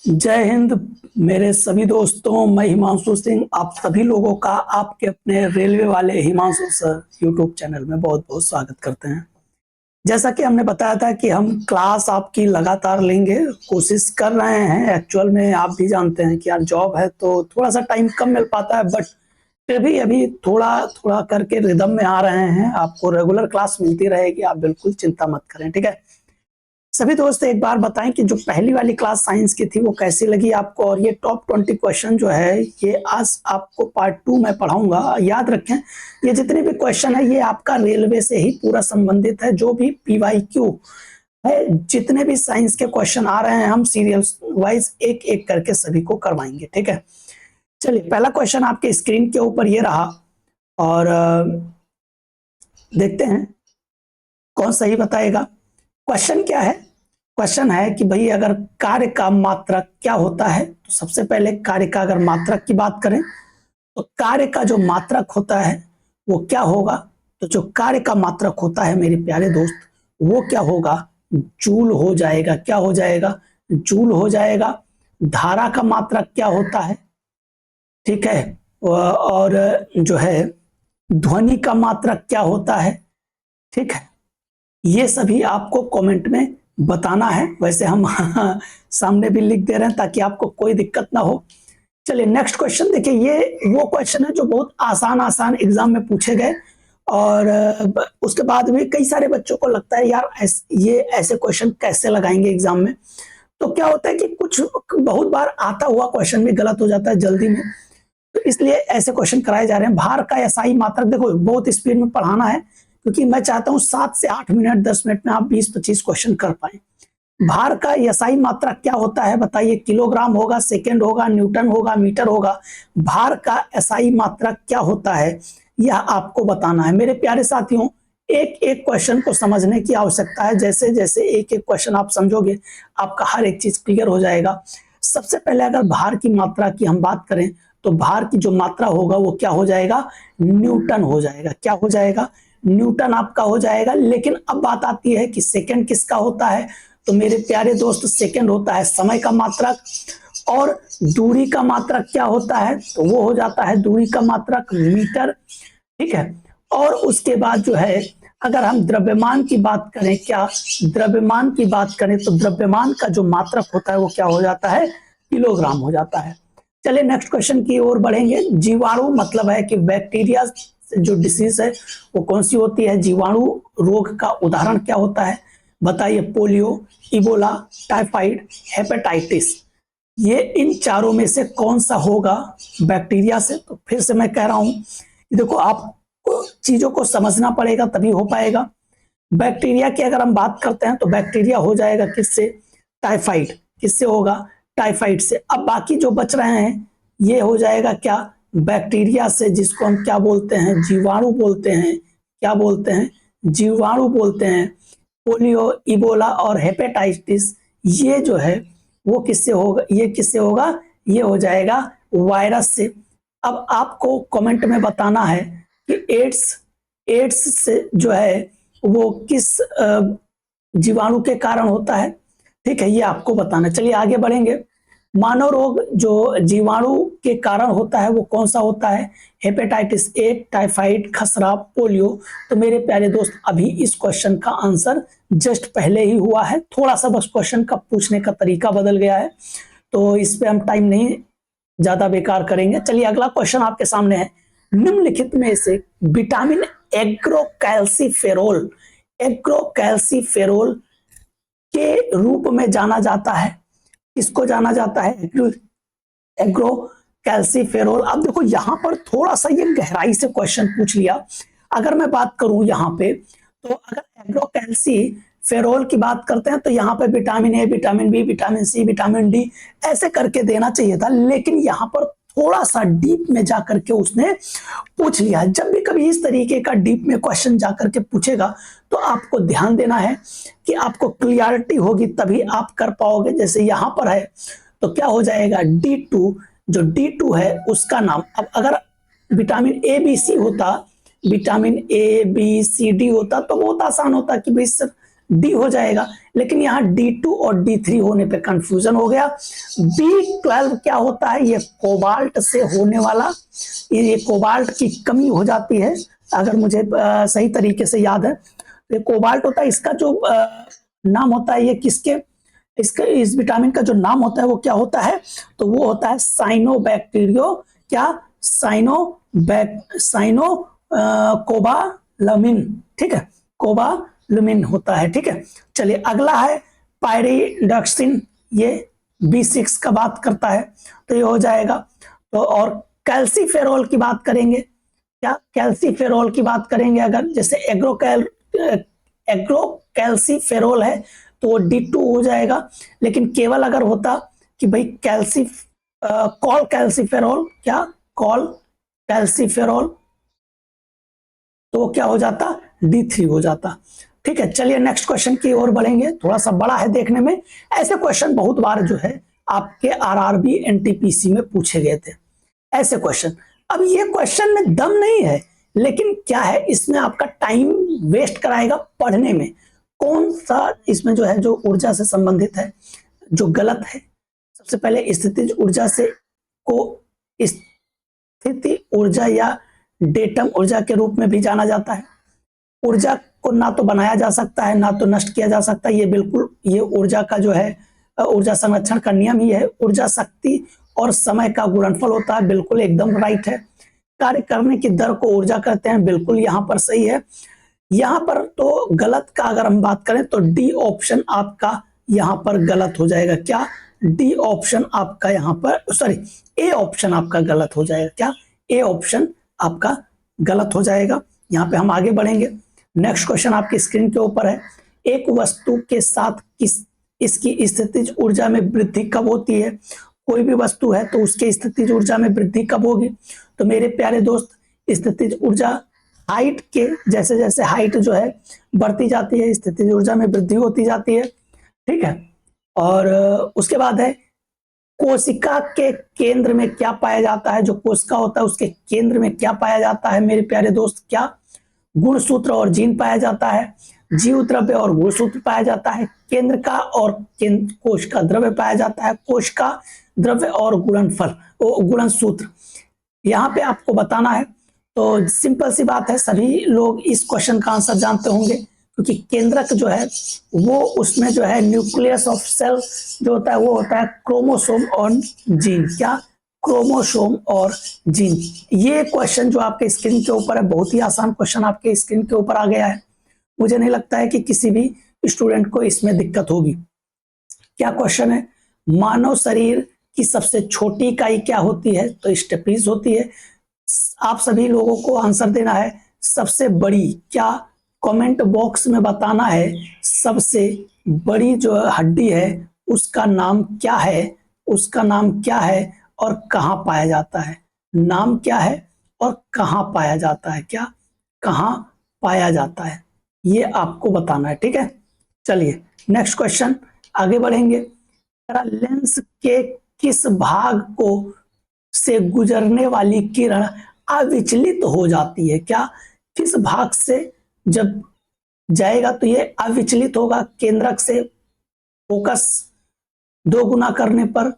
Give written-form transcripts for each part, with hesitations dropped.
जय हिंद मेरे सभी दोस्तों, मैं हिमांशु सिंह आप सभी लोगों का आपके अपने रेलवे वाले हिमांशु सर यूट्यूब चैनल में बहुत बहुत स्वागत करते हैं। जैसा कि हमने बताया था कि हम क्लास आपकी लगातार लेंगे, कोशिश कर रहे हैं। एक्चुअल में आप भी जानते हैं कि यार जॉब है तो थोड़ा सा टाइम कम मिल पाता है, बट फिर भी अभी थोड़ा थोड़ा करके रिदम में आ रहे हैं। आपको रेगुलर क्लास मिलती रहेगी, आप बिल्कुल चिंता मत करें, ठीक है। सभी दोस्त एक बार बताएं कि जो पहली वाली क्लास साइंस की थी वो कैसी लगी आपको, और ये टॉप 20 क्वेश्चन जो है ये आज आपको पार्ट 2 में पढ़ाऊंगा। याद रखें, ये जितने भी क्वेश्चन है ये आपका रेलवे से ही पूरा संबंधित है। जो भी पीवाईक्यू है, जितने भी साइंस के क्वेश्चन आ रहे हैं, हम सीरियल वाइज एक एक करके सभी को करवाएंगे, ठीक है। चलिए, पहला क्वेश्चन आपके स्क्रीन के ऊपर ये रहा, और देखते हैं कौन सही बताएगा। क्वेश्चन क्या है? क्वेश्चन है कि भाई अगर कार्य का मात्रक क्या होता है, तो सबसे पहले कार्य का अगर मात्रक की बात करें तो कार्य का जो मात्रक होता है वो क्या होगा। तो जो कार्य का मात्रक होता है मेरे प्यारे दोस्त, वो क्या होगा? जूल हो जाएगा। क्या हो जाएगा? जूल हो जाएगा। धारा का मात्रक क्या होता है? ठीक है। और जो है ध्वनि का मात्रक क्या होता है? ठीक है। ये सभी आपको कमेंट में बताना है। वैसे हम सामने भी लिख दे रहे हैं ताकि आपको कोई दिक्कत ना हो। चलिए नेक्स्ट क्वेश्चन देखिए। ये वो क्वेश्चन है जो बहुत आसान आसान एग्जाम में पूछे गए, और उसके बाद भी कई सारे बच्चों को लगता है यार ये ऐसे क्वेश्चन कैसे लगाएंगे एग्जाम में। तो क्या होता है कि कुछ बहुत बार आता हुआ क्वेश्चन भी गलत हो जाता है जल्दी में, तो इसलिए ऐसे क्वेश्चन कराए जा रहे हैं। भार का एसआई मात्रक, देखो बहुत स्पीड में पढ़ाना है क्योंकि मैं चाहता हूं 7 से 8 मिनट 10 मिनट में आप 20-25 क्वेश्चन कर पाए। भार का एसआई मात्रक क्या होता है बताइए? किलोग्राम होगा, सेकंड होगा, न्यूटन होगा, मीटर होगा? भार का एसआई मात्रक क्या होता है, यह आपको बताना है मेरे प्यारे साथियों। एक एक क्वेश्चन को समझने की आवश्यकता है। जैसे जैसे एक एक क्वेश्चन आप समझोगे, आपका हर एक चीज क्लियर हो जाएगा। सबसे पहले अगर भार की मात्रा की हम बात करें तो भार की जो मात्रा होगा वो क्या हो जाएगा? न्यूटन हो जाएगा। क्या हो जाएगा? न्यूटन आपका हो जाएगा। लेकिन अब बात आती है कि सेकंड किसका होता है? तो मेरे प्यारे दोस्त, सेकंड होता है समय का मात्रक। और दूरी का मात्रक क्या होता है? तो वो हो जाता है दूरी का मात्रक मीटर, ठीक है। और उसके बाद जो है अगर हम द्रव्यमान की बात करें, क्या द्रव्यमान की बात करें तो द्रव्यमान का जो मात्रक होता है वो क्या हो जाता है? किलोग्राम हो जाता है। चलिए नेक्स्ट क्वेश्चन की ओर बढ़ेंगे। जीवाणु मतलब है कि बैक्टीरिया जो डिसीज है वो कौन सी होती है? जीवाणु रोग का उदाहरण क्या होता है बताइए? Polio, Ebola, typhoid, hepatitis. ये इन चारों में से कौन सा होगा बैक्टीरिया से? तो फिर से मैं कह रहा हूं, देखो आपको चीजों को समझना पड़ेगा तभी हो पाएगा। बैक्टीरिया की अगर हम बात करते हैं तो बैक्टीरिया हो जाएगा किससे? टाइफाइड। किससे होगा? टाइफाइड से। अब बाकी जो बच रहे हैं ये हो जाएगा क्या? बैक्टीरिया से, जिसको हम क्या बोलते हैं? जीवाणु बोलते हैं। क्या बोलते हैं? जीवाणु बोलते हैं। पोलियो, इबोला और हेपेटाइटिस ये जो है वो किससे होगा? ये किससे होगा? ये हो जाएगा वायरस से। अब आपको कमेंट में बताना है कि एड्स एड्स से जो है वो किस जीवाणु के कारण होता है, ठीक है, ये आपको बताना। चलिए आगे बढ़ेंगे। मानव रोग जो जीवाणु के कारण होता है वो कौन सा होता है? हेपेटाइटिस ए, टाइफाइड, खसरा, पोलियो। तो मेरे प्यारे दोस्त अभी इस क्वेश्चन का आंसर जस्ट पहले ही हुआ है। थोड़ा सा बस क्वेश्चन का पूछने का तरीका बदल गया है, तो इस पे हम टाइम नहीं ज्यादा बेकार करेंगे। चलिए अगला क्वेश्चन आपके सामने है। निम्नलिखित में से विटामिन एग्रोकैल्सीफेरोल एग्रोकैल्सीफेरोल के रूप में जाना जाता है, किसको जाना जाता है? Agro calciferol. अब देखो यहां पर थोड़ा सा ये गहराई से क्वेश्चन पूछ लिया। अगर मैं बात करूं यहां पे, तो अगर एग्रो कैल्सी फेरोल की बात करते हैं तो यहाँ पे vitamin A, vitamin B, vitamin C, vitamin D ऐसे करके देना चाहिए था, लेकिन यहाँ पर थोड़ा सा डीप में जाकर के उसने पूछ लिया। जब भी कभी इस तरीके का डीप में क्वेश्चन जाकर के पूछेगा तो आपको ध्यान देना है कि आपको क्लियरिटी होगी तभी आप कर पाओगे। जैसे यहाँ पर है तो क्या हो जाएगा? D2। जो D2 है उसका नाम, अब अगर विटामिन ए बी सी होता, vitamin A B C D होता तो बहुत आसान होता कि भाई सर डी हो जाएगा, लेकिन यहाँ D2 और D3 होने पे कंफ्यूजन हो गया। B12 क्या होता है? ये कोबाल्ट से होने वाला, ये कोबाल्ट की कमी हो जाती है, अगर मुझे सही तरीके से याद है। ये कोबाल्ट होता है, इसका जो नाम होता है, ये किसके, इसके इस विटामिन का जो नाम होता है वो क्या होता है? तो वो होता है साइनोबैक्टीरियो, क्या, साइनो कोबालमिन, ठीक है, कोबालमिन होता है, ठीक है। चलिए अगला है पायरिडॉक्सिन, ये B6 का बात करता है, तो ये हो जाएगा। तो और कैल्सीफेरोल की बात करेंगे, क्या कैल्सीफेरोल की बात करेंगे अगर, जैसे एग्रोकैल्सीफेरोल है तो D2 हो जाएगा, लेकिन केवल अगर होता कि भाई कॉल कैल्सीफेरोल, क्या कॉल कैल्सीफेरोल, तो क्या हो जाता? D3 हो जाता। ठीक है, चलिए नेक्स्ट क्वेश्चन की ओर बढ़ेंगे, थोड़ा सा बड़ा है देखने में। ऐसे क्वेश्चन बहुत बार जो है आपके RRB NTPC में पूछे गए थे, ऐसे क्वेश्चन। अब ये क्वेश्चन में दम नहीं है, लेकिन क्या है, इसमें आपका टाइम वेस्ट कराएगा पढ़ने में। कौन सा इसमें जो है, जो ऊर्जा से संबंधित है, जो गलत है। सबसे पहले स्थितिज ऊर्जा से को स्थिति ऊर्जा या डेटम ऊर्जा के रूप में भी जाना जाता है। ऊर्जा को ना तो बनाया जा सकता है, ना तो नष्ट किया जा सकता है। ये बिल्कुल, ये ऊर्जा का जो है, ऊर्जा संरक्षण का नियम ही है। ऊर्जा शक्ति और समय का गुणनफल होता है, बिल्कुल एकदम राइट है। कार्य करने की दर को ऊर्जा कहते हैं, बिल्कुल यहाँ पर सही है। यहाँ पर तो गलत का अगर हम बात करें तो डी ऑप्शन आपका यहाँ पर गलत हो जाएगा। क्या? डी ऑप्शन आपका यहाँ पर, सॉरी, ए ऑप्शन आपका गलत हो जाएगा। क्या? ए ऑप्शन आपका गलत हो जाएगा। यहाँ पे हम आगे बढ़ेंगे। नेक्स्ट क्वेश्चन आपकी स्क्रीन के ऊपर है। एक वस्तु के साथ इसकी स्थितिज ऊर्जा में वृद्धि कब होती है? कोई भी वस्तु है तो उसके स्थितिज ऊर्जा में वृद्धि कब होगी? तो मेरे प्यारे दोस्त, स्थितिज ऊर्जा हाइट के जैसे जैसे हाइट जो है बढ़ती जाती है, स्थितिज ऊर्जा में वृद्धि होती जाती है। ठीक है, और उसके बाद है कोशिका के केंद्र में क्या पाया जाता है? जो कोशिका होता है उसके केंद्र में क्या पाया जाता है मेरे प्यारे दोस्त? क्या? गुणसूत्र और जीन पाया जाता है। जीव द्रव्य और गुणसूत्र पाया जाता है। केंद्र का और कोश का द्रव्य पाया जाता है। कोश का द्रव्य और गुणनफल, गुणसूत्र यहाँ पे आपको बताना है। तो सिंपल सी बात है, सभी लोग इस क्वेश्चन का आंसर जानते होंगे, क्योंकि केंद्रक जो है वो, उसमें जो है न्यूक्लियस ऑफ सेल जो होता है वो होता है क्रोमोसोम और जीन। क्या? क्रोमोसोम और जीन। ये क्वेश्चन जो आपके स्क्रीन के ऊपर है, बहुत ही आसान क्वेश्चन आपके स्क्रीन के ऊपर आ गया है। मुझे नहीं लगता है कि किसी भी स्टूडेंट को इसमें दिक्कत होगी। क्या क्वेश्चन है? मानव शरीर की सबसे छोटी इकाई क्या होती है? तो स्टेपीज होती है। आप सभी लोगों को आंसर देना है। सबसे बड़ी, क्या कमेंट बॉक्स में बताना है, सबसे बड़ी जो हड्डी है उसका नाम क्या है? उसका नाम क्या है और कहाँ पाया जाता है? नाम क्या है और कहाँ पाया जाता है? क्या? कहाँ पाया जाता है, ये आपको बताना है। ठीक है, चलिए नेक्स्ट क्वेश्चन आगे बढ़ेंगे। लेंस के किस भाग को से गुजरने वाली किरण अविचलित हो जाती है? क्या? किस भाग से जब जाएगा तो ये अविचलित होगा? केंद्रक से फोकस 2 गुना करने पर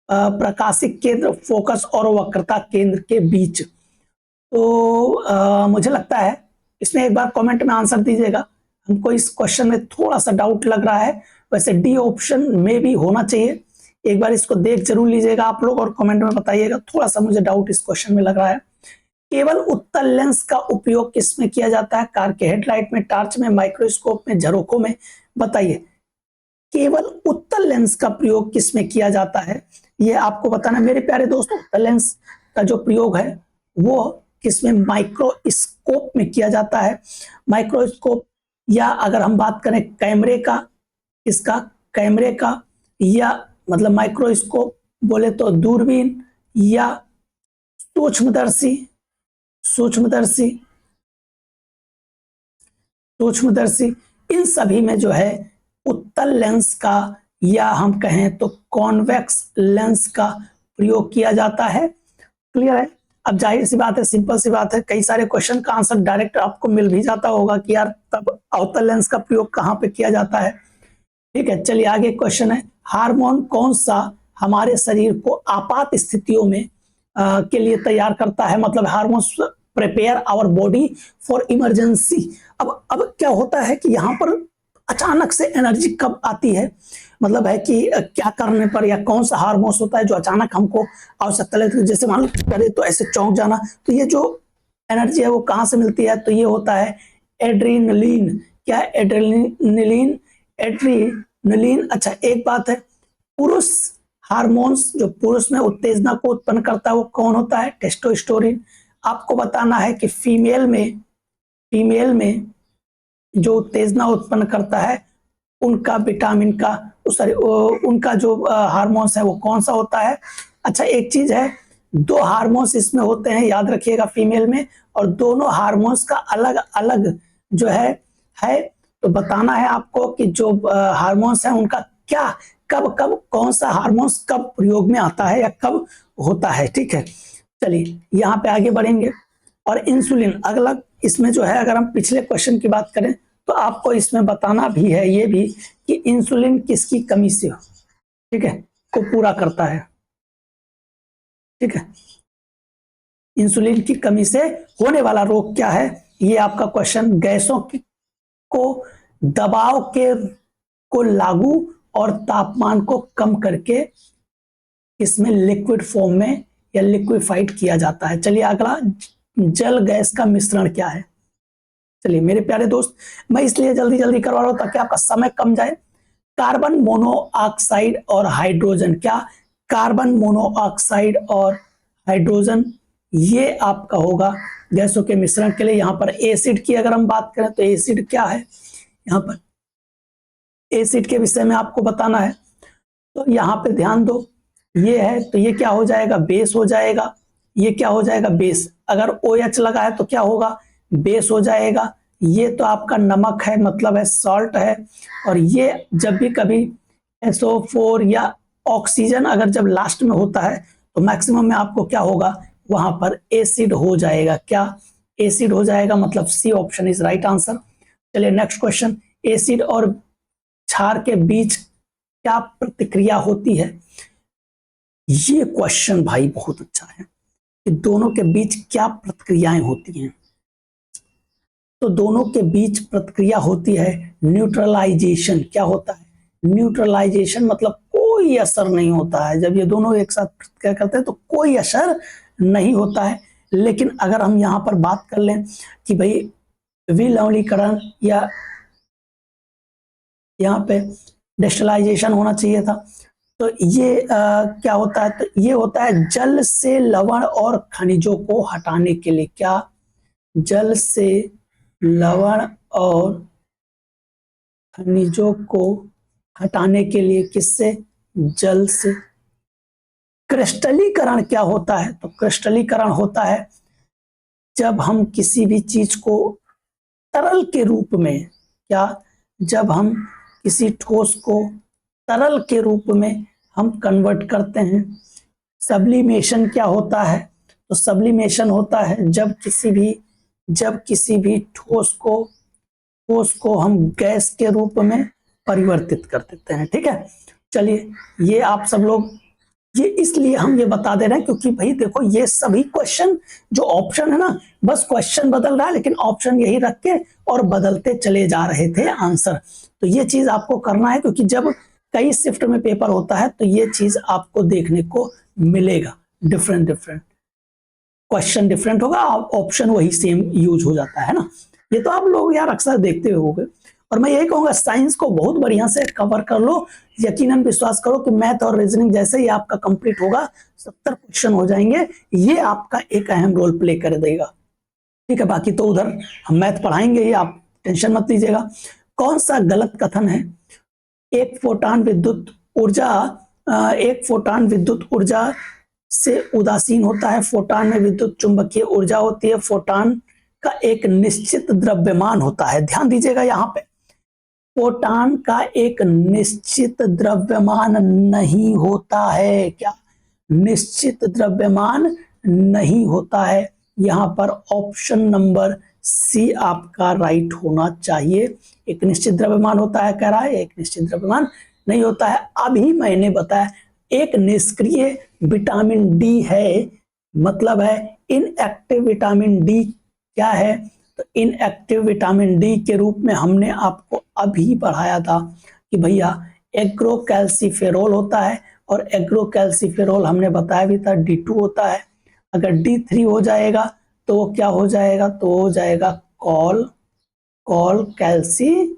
प्रकाशिक केंद्र, फोकस और वक्रता केंद्र के बीच। तो मुझे लगता है इसमें एक बार कमेंट में आंसर दीजिएगा। हमको इस क्वेश्चन में थोड़ा सा डाउट लग रहा है, वैसे डी ऑप्शन में भी होना चाहिए। एक बार इसको देख जरूर लीजिएगा आप लोग और कमेंट में बताइएगा। थोड़ा सा मुझे डाउट इस क्वेश्चन में लग रहा है। केवल उत्तल लेंस का उपयोग किसमें किया जाता है? कार के हेडलाइट में, टार्च में, माइक्रोस्कोप में, झरोखों में? बताइए, केवल उत्तल लेंस का प्रयोग किसमें किया जाता है? ये आपको बताना मेरे प्यारे दोस्तों। उत्तल लेंस का जो प्रयोग है वो किसमें? माइक्रोस्कोप में किया जाता है। माइक्रोस्कोप, या अगर हम बात करें कैमरे का, इसका कैमरे का, या मतलब माइक्रोस्कोप बोले तो दूरबीन, या सूक्ष्मदर्शी, सूक्ष्मदर्शी, सूक्ष्मदर्शी, इन सभी में जो है उत्तल लेंस का, या हम कहें तो कॉन्वेक्स लेंस का प्रयोग किया जाता है। क्लियर है? अब जाहिर सी बात है, सिंपल सी बात है, कई सारे क्वेश्चन का आंसर डायरेक्ट आपको मिल भी जाता होगा कि यार तब अवतल लेंस का प्रयोग कहाँ पे किया जाता है। ठीक है, चलिए आगे क्वेश्चन है, हार्मोन कौन सा हमारे शरीर को आपात स्थितियों में के लिए तैयार करता है, मतलब hormone prepare our body for emergency. अब क्या होता है कि यहाँ पर अचानक से एनर्जी कब आती है, मतलब है कि क्या करने पर, या कौन सा हार्मोन्स होता है जो अचानक हमको आवश्यकता लगती है, जैसे मान लो करे तो ऐसे चौंक जाना, तो ये जो एनर्जी है वो कहाँ से मिलती है, तो ये होता है एड्रीनलिन। क्या एड्रीनलिन, एड्रीनलिन। अच्छा एक बात है, पुरुष हार्मोन्स जो पुरुष में उत्तेजना को उत्पन्न करता है वो कौन होता है, टेस्टोस्टेरोन। आपको बताना है कि फीमेल में जो उत्तेजना उत्पन्न करता है उनका विटामिन का, सॉरी उनका जो हार्मोन्स है वो कौन सा होता है। अच्छा एक चीज है, दो हार्मोन्स इसमें होते हैं, याद रखिएगा फीमेल में, और दोनों हार्मोन्स का अलग अलग जो है तो बताना है आपको कि जो हार्मोन्स है उनका क्या, कब कब कौन सा हार्मोन्स कब प्रयोग में आता है या कब होता है। ठीक है, चलिए यहाँ पे आगे बढ़ेंगे। और इंसुलिन अगला, इसमें जो है अगर हम पिछले क्वेश्चन की बात करें तो आपको इसमें बताना भी है ये भी कि इंसुलिन किसकी कमी से, ठीक है, को पूरा करता है। ठीक है, इंसुलिन की कमी से होने वाला रोग क्या है, ये आपका क्वेश्चन। गैसों को दबाव के को लागू और तापमान को कम करके इसमें लिक्विड फॉर्म में या लिक्विफाइड किया जाता है। चलिए अगला, जल गैस का मिश्रण क्या है। चलिए मेरे प्यारे दोस्त, मैं इसलिए जल्दी जल्दी करवा रहा हूं ताकि आपका समय कम जाए। कार्बन मोनोऑक्साइड और हाइड्रोजन, क्या कार्बन मोनोऑक्साइड और हाइड्रोजन, ये आपका होगा गैसों के मिश्रण के लिए। यहां पर एसिड की अगर हम बात करें तो एसिड क्या है, यहां पर एसिड के विषय में आपको बताना है, तो यहां पे ध्यान दो, ये है तो ये क्या हो जाएगा, बेस हो जाएगा। ये क्या हो जाएगा, बेस। अगर OH लगा है तो क्या होगा, बेस हो जाएगा। ये तो आपका नमक है, मतलब है सॉल्ट है। और ये जब भी कभी SO4 या ऑक्सीजन अगर जब लास्ट में होता है तो मैक्सिमम में आपको क्या होगा, वहां पर एसिड हो जाएगा। क्या एसिड हो जाएगा, मतलब C option is right answer. चलिए नेक्स्ट क्वेश्चन, एसिड और क्षार के बीच क्या प्रतिक्रिया होती है। ये क्वेश्चन भाई बहुत अच्छा है कि दोनों के बीच क्या प्रतिक्रियाएं होती हैं। तो दोनों के बीच प्रतिक्रिया होती है न्यूट्रलाइजेशन। क्या होता है, न्यूट्रलाइजेशन, मतलब कोई असर नहीं होता है। जब ये दोनों एक साथ प्रतिक्रिया करते हैं तो कोई असर नहीं होता है। लेकिन अगर हम यहाँ पर बात कर लें कि भाई विलवणीकरण या यहाँ पे डिस्टिलाइजेशन होना चाहिए था, तो ये क्या होता है, तो ये होता है जल से लवण और खनिजों को हटाने के लिए। क्या, जल से लवण और खनिजों को हटाने के लिए, किससे, जल से। क्रिस्टलीकरण क्या होता है, तो क्रिस्टलीकरण होता है जब हम किसी भी चीज को तरल के रूप में, क्या, जब हम किसी ठोस को तरल के रूप में हम कन्वर्ट करते हैं। सब्लिमेशन क्या होता है, तो सब्लिमेशन होता है जब किसी भी ठोस को हम गैस के रूप में परिवर्तित कर देते हैं। ठीक है, चलिए ये आप सब लोग, ये इसलिए हम ये बता दे रहे हैं क्योंकि भाई देखो ये सभी क्वेश्चन जो ऑप्शन है ना, बस क्वेश्चन बदल रहा है लेकिन ऑप्शन यही रख के और बदलते चले जा रहे थे आंसर। तो ये चीज आपको करना है क्योंकि जब कई शिफ्ट में पेपर होता है तो ये चीज आपको देखने को मिलेगा, डिफरेंट क्वेश्चन डिफरेंट होगा, ऑप्शन वही सेम यूज हो जाता है ना। ये तो आप लोग यार अक्सर देखते होंगे। और मैं यही कहूंगा साइंस को बहुत बढ़िया से कवर कर लो, यकीनन विश्वास करो कि मैथ और रीजनिंग जैसे ही आपका कंप्लीट होगा 70 क्वेश्चन हो जाएंगे, ये आपका एक अहम रोल प्ले कर देगा। ठीक है, बाकी तो उधर हम मैथ पढ़ाएंगे ही, आप टेंशन मत लीजिएगा। कौन सा गलत कथन है, एक फोटान विद्युत ऊर्जा से उदासीन होता है। फोटान में विद्युत चुंबकीय ऊर्जा होती है। फोटान का एक निश्चित द्रव्यमान होता है। ध्यान दीजिएगा यहाँ पे, फोटान का एक निश्चित द्रव्यमान नहीं होता है। क्या, निश्चित द्रव्यमान नहीं होता है। यहाँ पर ऑप्शन नंबर सी आपका राइट होना चाहिए। एक निश्चित द्रव्यमान होता है कह रहा है, एक निश्चित द्रव्यमान नहीं होता है। अभी मैंने बताया एक निष्क्रिय विटामिन डी है, मतलब है इनएक्टिव विटामिन डी। क्या है? तो इनएक्टिव विटामिन डी के रूप में हमने आपको अभी पढ़ाया था कि भैया एग्रोकैल्सिफेरोल होता है, और एग्रोकैल्सिफेरोल हमने बताया भी था D2 होता है। अगर D3 हो जाएगा तो वो क्या हो जाएगा? तो हो जाएगा कॉल कैल्सीफेरोल।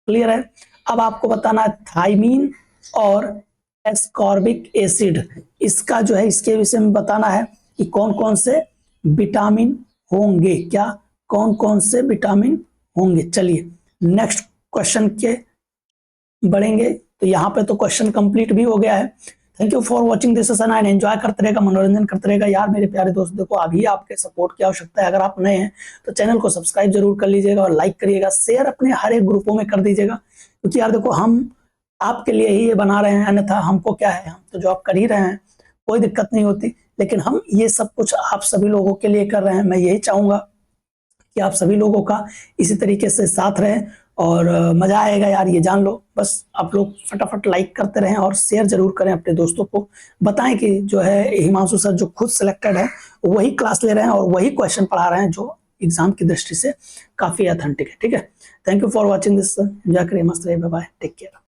क्लियर है? अब आपको बताना है थाइमीन और एस्कॉर्बिक एसिड, इसका जो है इसके विषय में बताना है कि कौन कौन से विटामिन होंगे। क्या? कौन कौन से विटामिन होंगे। चलिए नेक्स्ट क्वेश्चन के बढ़ेंगे। तो यहाँ पे तो क्वेश्चन कंप्लीट भी हो गया है। Thank you for watching this session and enjoy करते रहेगा, मनोरंजन करते रहेगा। यार मेरे प्यारे दोस्त, देखो अभी आपके सपोर्ट की आवश्यकता है। अगर आप नए हैं तो चैनल को सब्सक्राइब जरूर कर लीजिएगा, और लाइक करिएगा, शेयर अपने हर एक ग्रुपों में कर दीजिएगा, क्योंकि यार देखो हम आपके लिए ही ये बना रहे हैं, अन्यथा हमको क्या है, हम तो जॉब कर ही रहे हैं, कोई दिक्कत नहीं होती। लेकिन हम ये सब कुछ आप सभी लोगों के लिए कर रहे हैं। मैं यही चाहूंगा कि आप सभी लोगों का इसी तरीके से साथ रहें, और मजा आएगा यार, ये जान लो। बस आप लोग फटाफट लाइक करते रहें और शेयर जरूर करें अपने दोस्तों को। बताएं कि जो है हिमांशु सर जो खुद सिलेक्टेड है वही क्लास ले रहे हैं और वही क्वेश्चन पढ़ा रहे हैं जो एग्जाम की दृष्टि से काफी ऑथेंटिक है। ठीक है, thank you for watching this. Enjoy करिए, मस्त रहिए, बाय बाय, टेक केयर।